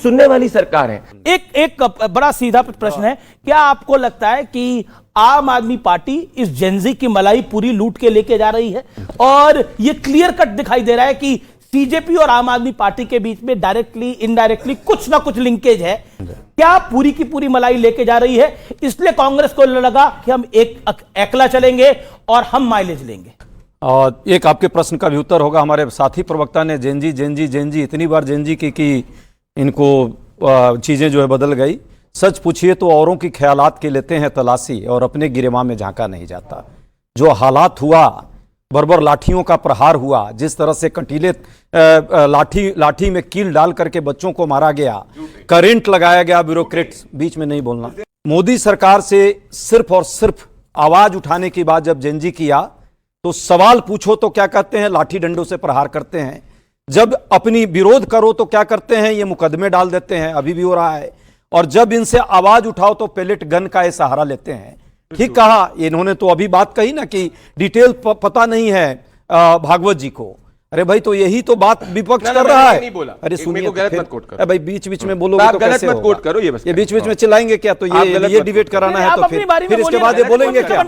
सुनने वाली सरकार है। एक बड़ा सीधा प्रश्न है, क्या आपको लगता है कि आम आदमी पार्टी इस जेनजी की मलाई पूरी लूट के लेके जा रही है? और ये क्लियर कट दिखाई दे रहा है कि सीजेपी और आम आदमी पार्टी के बीच में डायरेक्टली इनडायरेक्टली कुछ ना कुछ लिंकेज है। क्या पूरी की पूरी मलाई लेके जा रही है, इसलिए कांग्रेस को लगा कि हम एक एकला चलेंगे और हम माइलेज लेंगे? और एक आपके प्रश्न का भी उत्तर होगा, हमारे साथी प्रवक्ता ने जेनजी जेनजी जेनजी इतनी बार जेनजी की कि इनको चीज़ें जो है बदल गई। सच पूछिए तो औरों की ख्यालात के लेते हैं तलाशी और अपने गिरेमा में झांका नहीं जाता। जो हालात हुआ, बर्बर लाठियों का प्रहार हुआ, जिस तरह से कंटीले लाठी में कील डाल करके बच्चों को मारा गया, करंट लगाया गया, ब्यूरोक्रेट्स, बीच में नहीं बोलना। मोदी सरकार से सिर्फ और सिर्फ आवाज उठाने की बात जब जेनजी किया तो सवाल पूछो तो क्या कहते हैं, लाठी डंडों से प्रहार करते हैं। जब अपनी विरोध करो तो क्या करते हैं, ये मुकदमे डाल देते हैं, अभी भी हो रहा है। और जब इनसे आवाज उठाओ तो पेलेट गन का ये सहारा लेते हैं। ठीक कहा, इन्होंने तो अभी बात कही ना कि डिटेल पता नहीं है भागवत जी को। अरे भाई, तो यही तो बात विपक्ष कर रहा है। नहीं बोला। अरे सुनिए, गलत मत कोट करो भाई, बीच बीच में बोलोगे तो गलत कैसे मत होगा? कोट करो, ये बस बीच बीच में चिल्लाएंगे क्या? तो ये डिबेट कराना है तो फिर इसके बाद ये बोलेंगे क्या?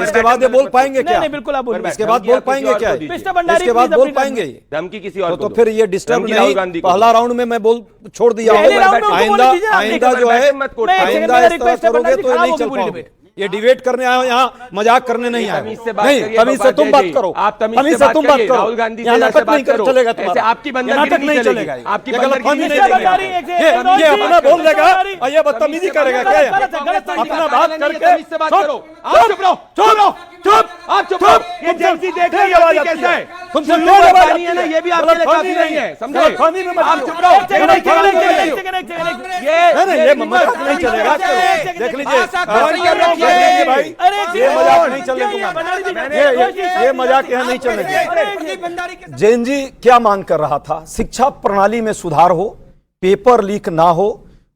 इसके बाद ये बोल पाएंगे क्या? बिल्कुल आप बोलिए। इसके बाद बोल पाएंगे क्या? इसके बाद बोल पाएंगे? धमकी किसी और तो फिर ये डिस्टर्ब नहीं। पहला राउंड में मैं बोल छोड़ दिया, आइंदा जो है आइंदा इस तरह करोगे तो नहीं चल पाओगे। ये डिबेट करने आए हो, यहाँ मजाक करने नहीं आए। नहीं, तमीज से तुम बात करो, तमीज से तुम बात करो। राहुल गांधी यहाँ नाटक नहीं चलेगा तुम्हारा, आपकी बंदरगिरी नहीं चलेगा, आपकी गलतफहमी नहीं चलेगी। ये अपना बोल देगा और ये बदतमीजी करेगा क्या? अपना बात करके चुप, आप चुप। ये जेनजी देख रही है कैसा है, तुम सुनने वाली है ना, ये भी आपके लिए काफी नहीं है, समझे? आप चुप रहो, ये मजाक नहीं चलेगा। देख लीजिए भाई, ये मजाक नहीं चलेगा, ये मजाक यहाँ नहीं चलेगा। जेनजी क्या मांग कर रहा था? शिक्षा प्रणाली में सुधार हो, पेपर लीक ना हो,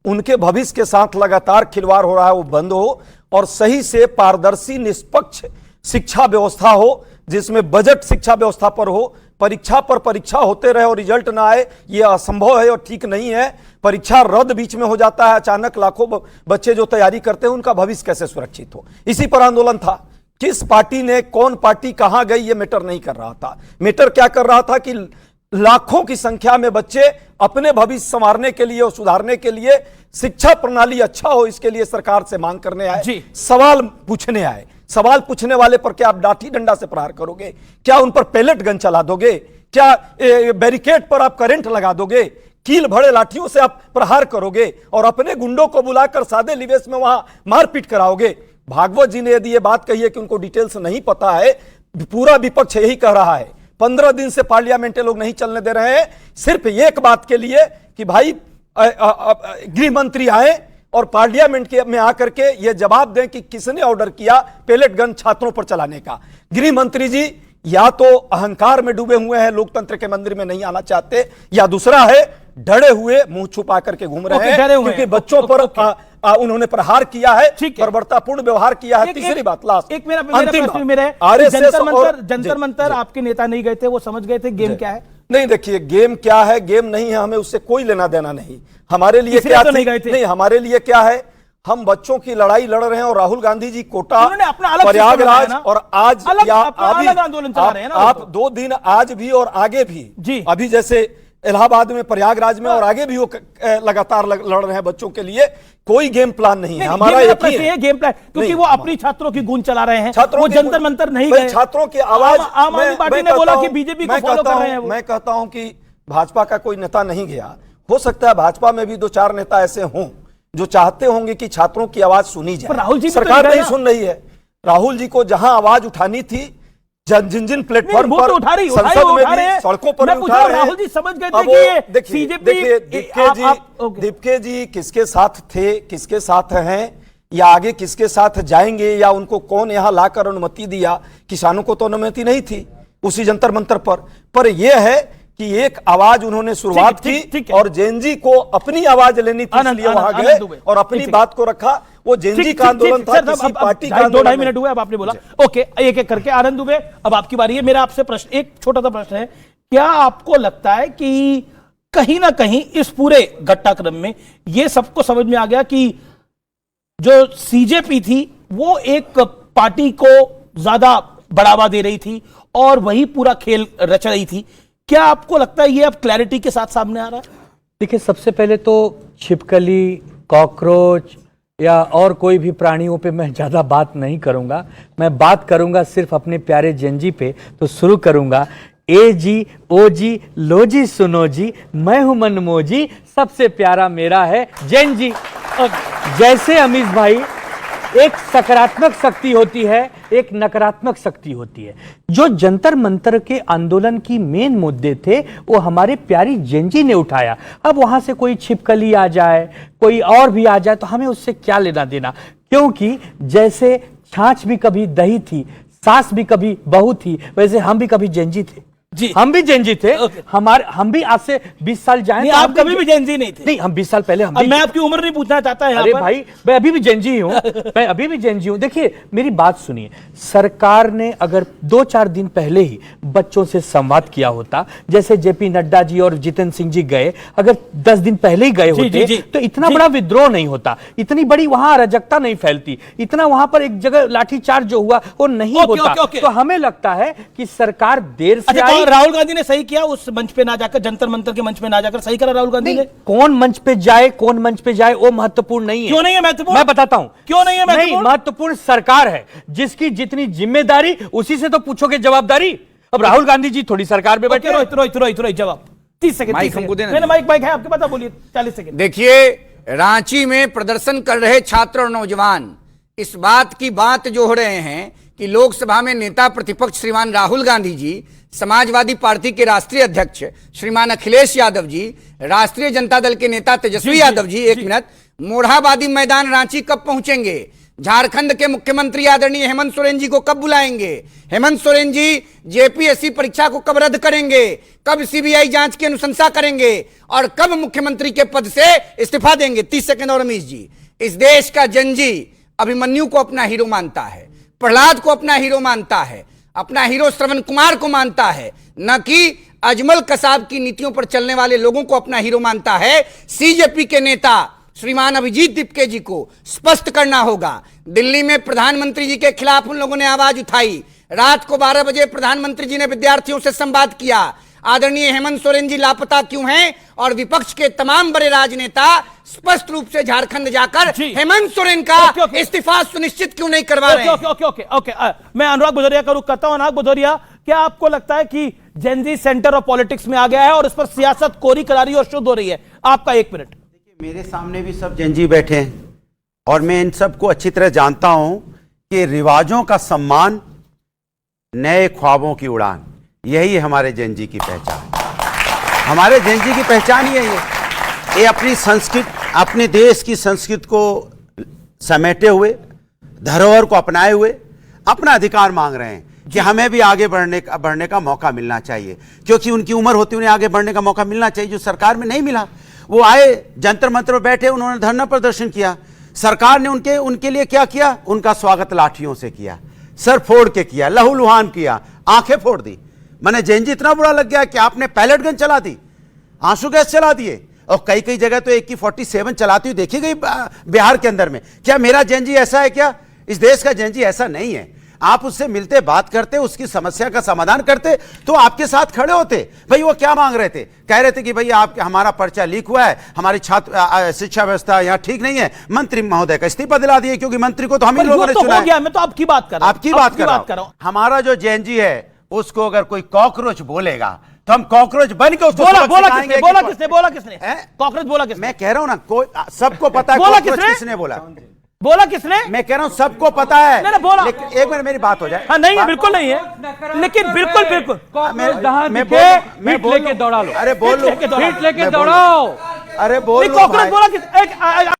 उनके भविष्य के साथ लगातार खिलवाड़ हो रहा है वो बंद हो, और सही से पारदर्शी निष्पक्ष शिक्षा व्यवस्था हो, जिसमें बजट शिक्षा व्यवस्था पर हो, परीक्षा पर परीक्षा होते रहे और रिजल्ट ना आए, ये असंभव है और ठीक नहीं है। परीक्षा रद्द बीच में हो जाता है अचानक, लाखों बच्चे जो तैयारी करते हैं उनका भविष्य कैसे सुरक्षित हो, इसी पर आंदोलन था। किस पार्टी ने, कौन पार्टी कहां गई, ये मैटर नहीं कर रहा था। मैटर क्या कर रहा था कि लाखों की संख्या में बच्चे अपने भविष्य संवारने के लिए और सुधारने के लिए शिक्षा प्रणाली अच्छा हो, इसके लिए सरकार से मांग करने आए, सवाल पूछने आए। सवाल पूछने वाले पर क्या आप लाठी डंडा से प्रहार करोगे? क्या उन पर पेलेट गन चला दोगे? क्या बैरिकेड पर आप करंट लगा दोगे? कील भरे लाठियों से आप प्रहार करोगे और अपने गुंडों को बुलाकर सादे लिवेश में वहां मारपीट कराओगे? भागवत जी ने यदि ये बात कही है कि उनको डिटेल्स नहीं पता है, पूरा विपक्ष यही कह रहा है। 15 दिन से पार्लियामेंट लोग नहीं चलने दे रहे हैं, सिर्फ एक बात के लिए कि भाई गृह मंत्री आए और पार्लियामेंट में आकर के ये जवाब दें कि किसने ऑर्डर किया पेलेट गन छात्रों पर चलाने का। गृह मंत्री जी या तो अहंकार में डूबे हुए हैं, लोकतंत्र के मंदिर में नहीं आना चाहते, या दूसरा है डरे हुए मुंह छुपा करके घूम रहे हैं क्योंकि बच्चों पर उन्होंने प्रहार किया है, बर्बरतापूर्ण व्यवहार किया है। तीसरी बात, लास्ट एक मेरा प्रश्न मेरा है, जंतर मंतर आपके नेता नहीं गए थे, वो समझ गए थे गेम क्या है? नहीं, देखिए गेम क्या है, गेम नहीं है, हमें उससे कोई लेना देना नहीं। हमारे लिए क्या तो नहीं, हमारे लिए क्या है, हम बच्चों की लड़ाई लड़ रहे हैं और राहुल गांधी जी कोटा, प्रयागराज और आज आंदोलन चला रहे हैं ना आप 2 दिन आज भी और आगे भी, अभी जैसे इलाहाबाद में, प्रयागराज में और आगे भी वो लगातार लड़ रहे हैं बच्चों के लिए। कोई गेम प्लान नहीं है हमारा, ये गेम प्लान, क्योंकि वो अपनी छात्रों की गूंज चला रहे हैं, वो जंतर मंतर नहीं गए। छात्रों की आवाज, आम आदमी पार्टी ने बोला कि बीजेपी को फॉलो कर रहे हैं। मैं कहता हूं कि भाजपा का कोई नेता नहीं गया। हो सकता है भाजपा में भी 2-4 नेता ऐसे हों जो चाहते होंगे कि छात्रों की आवाज सुनी जाए। राहुल जी सरकार नहीं सुन रही है। राहुल जी को जहां आवाज उठानी थी, जिन प्लेटफॉर्म पर, संसद में भी, सड़कों पर भी उठा रहे हैं। राहुल जी समझ गए थे कि देखिए दीपके जी किसके साथ थे, किसके साथ हैं, या आगे किसके साथ जाएंगे, या उनको कौन यहां लाकर अनुमति दिया? किसानों को तो अनुमति नहीं थी उसी जंतर मंतर पर यह है कि एक आवाज उन्होंने शुरुआत की और जेनजी को अपनी आवाज लेनी थी, इसलिए वहां गए और अपनी बात को रखा। वो जेनजी का आंदोलन था, किसी पार्टी का। 2-2.5 मिनट हुए, अब आपने बोला ओके, एक एक करके आनंद दुबे, अब आपकी बारी है। मेरा आपसे प्रश्न, एक छोटा सा प्रश्न है, क्या आपको लगता है कि कहीं ना कहीं इस पूरे घटनाक्रम में यह सबको समझ में आ गया कि जो सीजेपी थी वो एक पार्टी को ज्यादा बढ़ावा दे रही थी और वही पूरा खेल रच रही थी। क्या आपको लगता है ये अब क्लैरिटी के साथ सामने आ रहा है? देखिए, सबसे पहले तो छिपकली, कॉकरोच या और कोई भी प्राणियों पे मैं ज़्यादा बात नहीं करूंगा। मैं बात करूंगा सिर्फ अपने प्यारे जेनजी पे। तो शुरू करूंगा, ए जी, ओ जी, लो जी, सुनो जी, मैं हूं मनमोजी, सबसे प्यारा मेरा है जेनजी। जैसे अमीश भाई, एक सकारात्मक शक्ति होती है, एक नकारात्मक शक्ति होती है। जो जंतर मंतर के आंदोलन की मेन मुद्दे थे वो हमारे प्यारी जेनजी ने उठाया। अब वहां से कोई छिपकली आ जाए, कोई और भी आ जाए, तो हमें उससे क्या लेना देना, क्योंकि जैसे छाछ भी कभी दही थी, सास भी कभी बहू थी, वैसे हम भी कभी जेनजी थे जी। हम भी जेनजी थे। हम भी आज से 20 साल जाए नहीं, आप कभी भी जेनजी नहीं थे। नहीं, हम 20 साल पहले हम भी। मैं आपकी उम्र नहीं पूछना चाहता यहाँ अरे पर। भाई, मैं अभी भी जेनजी ही हूं। मैं अभी भी जेनजी हूं। देखिए, मेरी बात सुनिए। सरकार ने अगर 2-4 दिन पहले ही बच्चों से संवाद किया होता, जैसे जेपी नड्डा जी और जितेंद्र सिंह जी गए, अगर 10 दिन पहले ही गए होते तो इतना बड़ा विद्रोह नहीं होता, इतनी बड़ी वहां अराजकता नहीं फैलती, इतना वहां पर एक जगह लाठीचार्ज जो हुआ वो नहीं होता। तो हमें लगता है कि सरकार देर से आई। राहुल गांधी ने सही किया उस मंच पे ना जाकर, जंतर मंतर के मंच पे ना जाकर सही करा राहुल गांधी ने। कौन मंच पे जाए, कौन मंच पे जाए, वो महत्वपूर्ण नहीं है। क्यों नहीं है महत्वपूर्ण? मैं बताता हूं क्यों नहीं है महत्वपूर्ण। नहीं, महत्वपूर्ण सरकार है, जिसकी जितनी जिम्मेदारी उसी से तो पूछोगे जवाबदारी। अब राहुल गांधी जी थोड़ी सरकार में बैठे। रोहित जवाब 30 सेकंड। माइक हमको देना। माइक है आपके पास, बोलिए 40 सेकंड। देखिए, रांची में प्रदर्शन कर रहे छात्र और नौजवान इस बात की बात जो हो रहे हैं कि लोकसभा में नेता प्रतिपक्ष श्रीमान राहुल गांधी जी, समाजवादी पार्टी के राष्ट्रीय अध्यक्ष श्रीमान अखिलेश यादव जी, राष्ट्रीय जनता दल के नेता तेजस्वी यादव जी, एक मिनट, मोरहाबादी मैदान रांची कब पहुंचेंगे? झारखंड के मुख्यमंत्री आदरणीय हेमंत सोरेन जी को कब बुलाएंगे? हेमंत सोरेन जी जेपीएससी परीक्षा को कब रद्द करेंगे? कब सीबीआई जांच की अनुशंसा करेंगे? और कब मुख्यमंत्री के पद से इस्तीफा देंगे? 30 सेकंड और रमेश जी। इस देश का जनजी अभिमन्यु को अपना हीरो मानता है, प्रहलाद को अपना हीरो मानता है, अपना हीरो श्रवण कुमार को मानता है, न कि अजमल कसाब की नीतियों पर चलने वाले लोगों को अपना हीरो मानता है। सीजेपी के नेता श्रीमान अभिजीत दीपके जी को स्पष्ट करना होगा। दिल्ली में प्रधानमंत्री जी के खिलाफ उन लोगों ने आवाज उठाई। रात को 12 बजे प्रधानमंत्री जी ने विद्यार्थियों से संवाद किया। आदरणीय हेमंत सोरेन जी लापता क्यों हैं? और विपक्ष के तमाम बड़े राजनेता स्पष्ट रूप से झारखंड जाकर हेमंत सोरेन का इस्तीफा सुनिश्चित क्यों नहीं करवा रहे हैं? ओके। मैं अनुराग भदौरिया का रुख करता हूं। अनुराग भदौरिया, क्या आपको लगता है कि जेनजी सेंटर ऑफ पॉलिटिक्स में आ गया है और इस पर सियासत कोरी करारी और शुद्ध हो रही है? आपका 1 मिनट। देखिए, मेरे सामने भी सब जेनजी बैठे हैं और मैं इन सबको अच्छी तरह जानता हूं कि रिवाजों का सम्मान, नए ख्वाबों की उड़ान, यही है हमारे जेनजी की पहचान। हमारे जेनजी की पहचान ही है ये अपनी संस्कृति, अपने देश की संस्कृति को समेटे हुए, धरोहर को अपनाए हुए अपना अधिकार मांग रहे हैं कि हमें भी आगे बढ़ने का मौका मिलना चाहिए, क्योंकि उनकी उम्र होती उन्हें आगे बढ़ने का मौका मिलना चाहिए, जो सरकार में नहीं मिला। वो आए, जंतर मंतर पर बैठे, उन्होंने धरना प्रदर्शन किया। सरकार ने उनके लिए क्या किया? उनका स्वागत लाठियों से किया, सर फोड़ के किया, लहूलुहान किया, आंखें फोड़ दी। मैंने जेनजी इतना बुरा लग गया कि आपने पैलेट गन चला दी, आंसू गैस चला दिए, और कई कई जगह तो AK-47 चलाती हुई देखी गई बिहार के अंदर में। क्या मेरा जेनजी ऐसा है? क्या इस देश का जेनजी ऐसा नहीं है? आप उससे मिलते, बात करते, उसकी समस्या का समाधान करते तो आपके साथ खड़े होते। भाई वो क्या मांग रहे थे? कह रहे थे कि भैया आप, हमारा पर्चा लीक हुआ है, हमारी छात्र शिक्षा व्यवस्था यहाँ ठीक नहीं है, मंत्री महोदय का इस्तीफा दिला दिए, क्योंकि मंत्री को तो हम ही लोगों ने चुना है। मैं तो आपकी बात कर रहा हूं। आपकी बात कर रहा हूं। हमारा जो जेनजी है उसको अगर कोई कॉकरोच बोलेगा तो हम कॉकरोच बन के उसको बोला किसने? कॉकरोच बोला किसने? मैं कह रहा हूं ना, कोई सबको पता है कॉकरोच किसने बोला। बोला किसने? मैं कह रहा हूं सबको पता है। नहीं बोला। एक मिनट मेरी बात हो जाए। हाँ, नहीं है, बिल्कुल नहीं है, लेकिन बिल्कुल मैं लेके दौड़ा लो। अरे बोल लो, लेके दौड़ाओ। अरे बोल, कॉकरोच बोला किस?